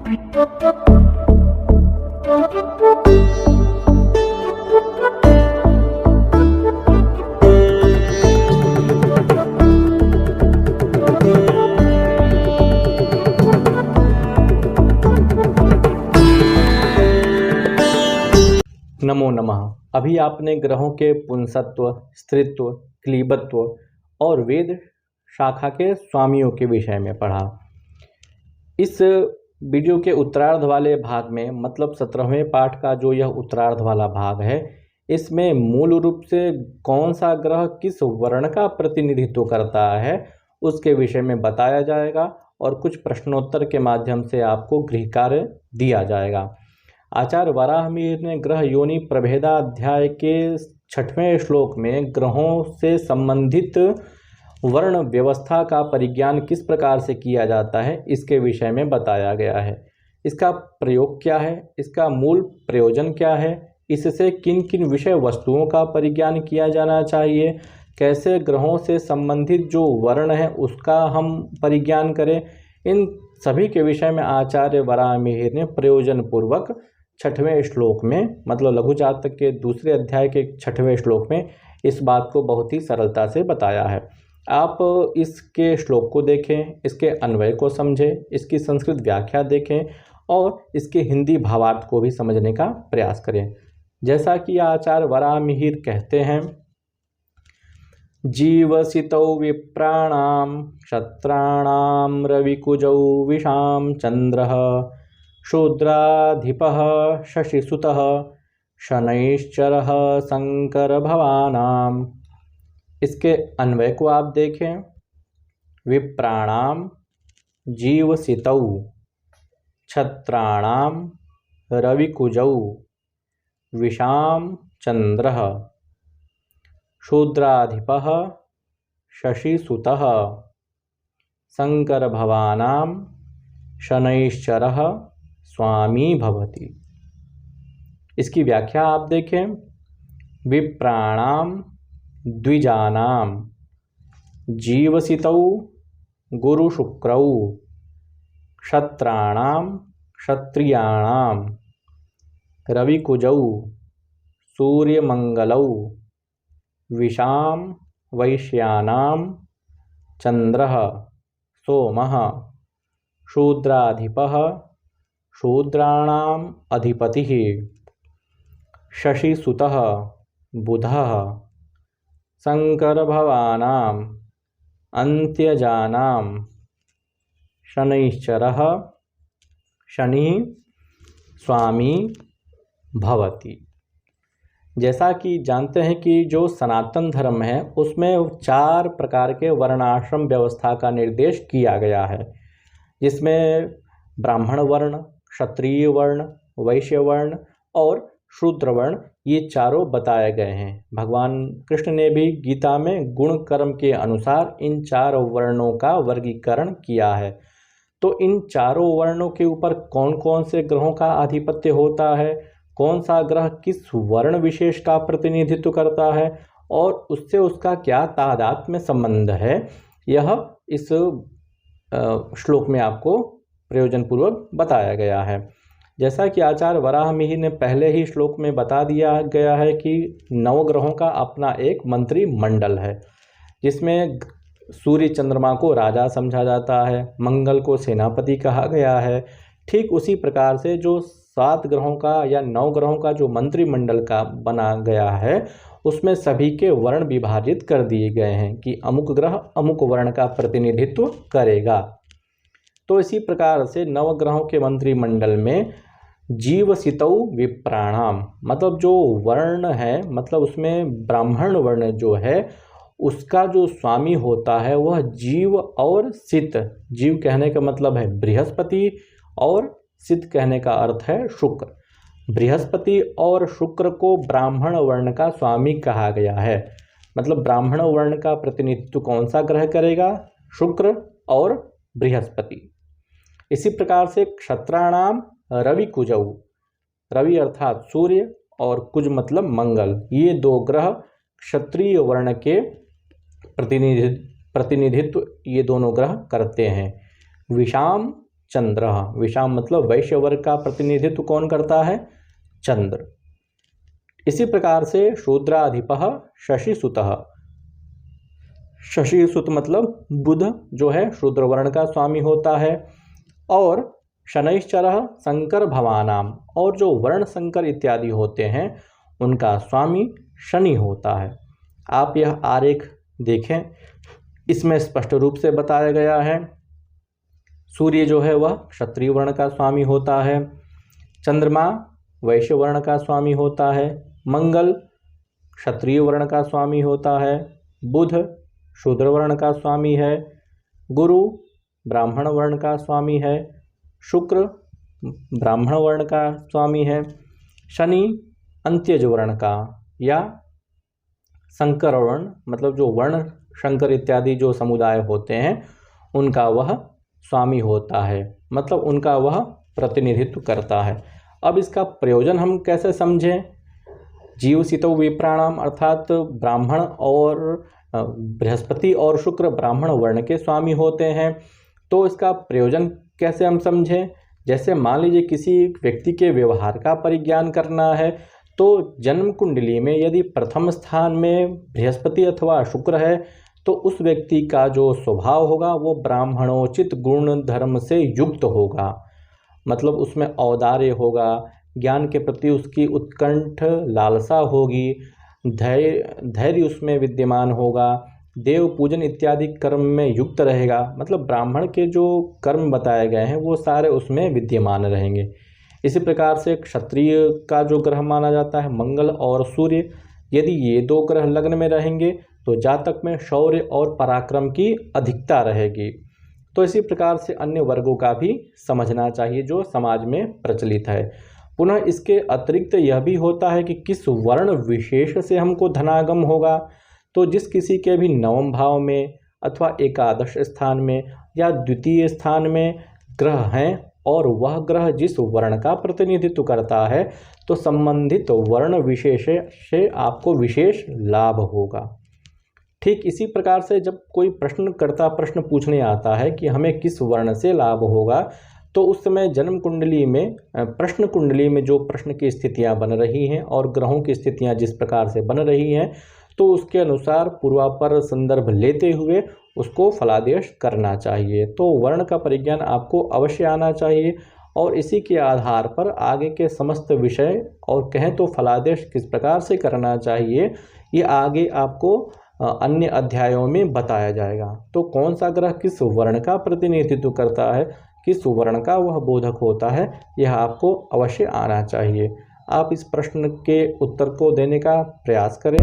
नमो नमः। अभी आपने ग्रहों के पुंसत्व, स्त्रीत्व, क्लीबत्व और वेद शाखा के स्वामियों के विषय में पढ़ा। इस वीडियो के उत्तरार्ध वाले भाग में, मतलब 17वें पाठ का जो यह उत्तरार्ध वाला भाग है, इसमें मूल रूप से कौन सा ग्रह किस वर्ण का प्रतिनिधित्व करता है उसके विषय में बताया जाएगा और कुछ प्रश्नोत्तर के माध्यम से आपको गृह कार्य दिया जाएगा। आचार्य वराहमिहिर ने ग्रह योनि प्रभेदाध्याय के 6वें श्लोक में ग्रहों से संबंधित वर्ण व्यवस्था का परिज्ञान किस प्रकार से किया जाता है इसके विषय में बताया गया है। इसका प्रयोग क्या है, इसका मूल प्रयोजन क्या है, इससे किन किन विषय वस्तुओं का परिज्ञान किया जाना चाहिए, कैसे ग्रहों से संबंधित जो वर्ण है उसका हम परिज्ञान करें, इन सभी के विषय में आचार्य वराहमिहिर ने प्रयोजन पूर्वक 6वें श्लोक में, मतलब लघु जातक के 2 अध्याय के 6वें श्लोक में इस बात को बहुत ही सरलता से बताया है। आप इसके श्लोक को देखें, इसके अन्वय को समझें, इसकी संस्कृत व्याख्या देखें और इसके हिंदी भावार्थ को भी समझने का प्रयास करें। जैसा कि आचार्य वराहमिहिर कहते हैं, जीवसितौ विप्राणां क्षत्राणां रविकुजौ विशां चंद्रः शूद्राधिपः शशिसुतः शनैश्चरः शंकरभवानां। इसके अन्वय को आप देखें, विप्राणां जीवसितौ क्षत्राणां रविकुजौ विशां चंद्रः शूद्राधिपः शशिसुतः शंकरभवानां शनैश्चरः स्वामी भवति। इसकी व्याख्या आप देखें, विप्राणां द्विजानां जीवसितौ गुरुशुक्रौ क्षत्राणां क्षत्रियाणां रविकुजौ सूर्यमंगलौ विशां वैश्यानां चंद्रः सोमः शूद्राधिपः शूद्राणाम् अधिपतिः शशिसुतः बुधः शंकरभवानाम् अन्त्यजानां शनैश्चरः शनि स्वामी भवति। जैसा कि जानते हैं कि जो सनातन धर्म है उसमें 4 प्रकार के वर्णाश्रम व्यवस्था का निर्देश किया गया है, जिसमें ब्राह्मण वर्ण, क्षत्रिय वर्ण, वैश्य वर्ण और शूद्र वर्ण, ये चारों बताए गए हैं। भगवान कृष्ण ने भी गीता में गुण कर्म के अनुसार इन 4 वर्णों का वर्गीकरण किया है। तो इन चारों वर्णों के ऊपर कौन कौन से ग्रहों का आधिपत्य होता है, कौन सा ग्रह किस वर्ण विशेष का प्रतिनिधित्व करता है और उससे उसका क्या तादात्म्य संबंध है, यह इस श्लोक में आपको प्रयोजन पूर्वक बताया गया है। जैसा कि आचार्य वराहमिहिर ने पहले ही श्लोक में बता दिया गया है कि 9 ग्रहों का अपना एक मंत्रिमंडल है, जिसमें सूर्य चंद्रमा को राजा समझा जाता है, मंगल को सेनापति कहा गया है। ठीक उसी प्रकार से जो 7 ग्रहों का या 9 ग्रहों का जो मंत्रिमंडल का बना गया है उसमें सभी के वर्ण विभाजित कर दिए गए हैं कि अमुक ग्रह अमुक वर्ण का प्रतिनिधित्व करेगा। तो इसी प्रकार से 9 ग्रहों के मंत्रिमंडल में जीवसितौ विप्राणाम, मतलब जो वर्ण है, मतलब उसमें ब्राह्मण वर्ण जो है उसका जो स्वामी होता है वह जीव और सित। जीव कहने का मतलब है बृहस्पति और सित कहने का अर्थ है शुक्र। बृहस्पति और शुक्र को ब्राह्मण वर्ण का स्वामी कहा गया है। मतलब ब्राह्मण वर्ण का प्रतिनिधित्व कौन सा ग्रह करेगा? शुक्र और बृहस्पति। इसी प्रकार से क्षत्राणाम रवि कुजौ, रवि अर्थात सूर्य और कुज मतलब मंगल, ये 2 ग्रह क्षत्रिय वर्ण के प्रतिनिधित्व ये दोनों ग्रह करते हैं। विषाम चंद्र। विषाम मतलब वैश्य वर्ग का प्रतिनिधित्व कौन करता है? चंद्र। इसी प्रकार से शूद्राधिपः शशिसुतः। शशिसुत मतलब बुध जो है शूद्र वर्ण का स्वामी होता है। और शनैश्चरः शंकर भवानाम, और जो वर्ण शंकर इत्यादि होते हैं उनका स्वामी शनि होता है। आप यह आरेख देखें, इसमें स्पष्ट रूप से बताया गया है। सूर्य जो है वह क्षत्रिय वर्ण का स्वामी होता है, चंद्रमा वैश्य वर्ण का स्वामी होता है, मंगल क्षत्रिय वर्ण का स्वामी होता है, बुध शूद्र वर्ण का स्वामी है, गुरु ब्राह्मण वर्ण का स्वामी है, शुक्र ब्राह्मण वर्ण का स्वामी है, शनि अंत्यज वर्ण का या संकर वर्ण मतलब जो वर्ण शंकर इत्यादि जो समुदाय होते हैं उनका वह स्वामी होता है, मतलब उनका वह प्रतिनिधित्व करता है। अब इसका प्रयोजन हम कैसे समझें? जीवसितौ विप्राणाम अर्थात ब्राह्मण और बृहस्पति और शुक्र ब्राह्मण वर्ण के स्वामी होते हैं, तो इसका प्रयोजन कैसे हम समझें? जैसे मान लीजिए किसी व्यक्ति के व्यवहार का परिज्ञान करना है, तो जन्म कुंडली में यदि प्रथम स्थान में बृहस्पति अथवा शुक्र है तो उस व्यक्ति का जो स्वभाव होगा वो ब्राह्मणोचित गुण धर्म से युक्त होगा, मतलब उसमें औदार्य होगा, ज्ञान के प्रति उसकी उत्कंठ लालसा होगी, धैर्य उसमें विद्यमान होगा, देव पूजन इत्यादि कर्म में युक्त रहेगा, मतलब ब्राह्मण के जो कर्म बताए गए हैं वो सारे उसमें विद्यमान रहेंगे। इसी प्रकार से क्षत्रिय का जो ग्रह माना जाता है मंगल और सूर्य, यदि ये दो ग्रह लग्न में रहेंगे तो जातक में शौर्य और पराक्रम की अधिकता रहेगी। तो इसी प्रकार से अन्य वर्गों का भी समझना चाहिए जो समाज में प्रचलित है। पुनः इसके अतिरिक्त यह भी होता है कि किस वर्ण विशेष से हमको धनागम होगा, तो जिस किसी के भी नवम भाव में अथवा एकादश स्थान में या द्वितीय स्थान में ग्रह हैं और वह ग्रह जिस वर्ण का प्रतिनिधित्व करता है तो संबंधित वर्ण विशेष से आपको विशेष लाभ होगा। ठीक इसी प्रकार से जब कोई प्रश्नकर्ता प्रश्न पूछने आता है कि हमें किस वर्ण से लाभ होगा, तो उस समय जन्म कुंडली में प्रश्न कुंडली में जो प्रश्न की स्थितियां बन रही हैं और ग्रहों की स्थितियां जिस प्रकार से बन रही हैं तो उसके अनुसार पूर्वापर संदर्भ लेते हुए उसको फलादेश करना चाहिए। तो वर्ण का परिज्ञान आपको अवश्य आना चाहिए और इसी के आधार पर आगे के समस्त विषय और कहें तो फलादेश किस प्रकार से करना चाहिए ये आगे आपको अन्य अध्यायों में बताया जाएगा। तो कौन सा ग्रह किस वर्ण का प्रतिनिधित्व करता है, किस वर्ण का वह बोधक होता है, यह आपको अवश्य आना चाहिए। आप इस प्रश्न के उत्तर को देने का प्रयास करें।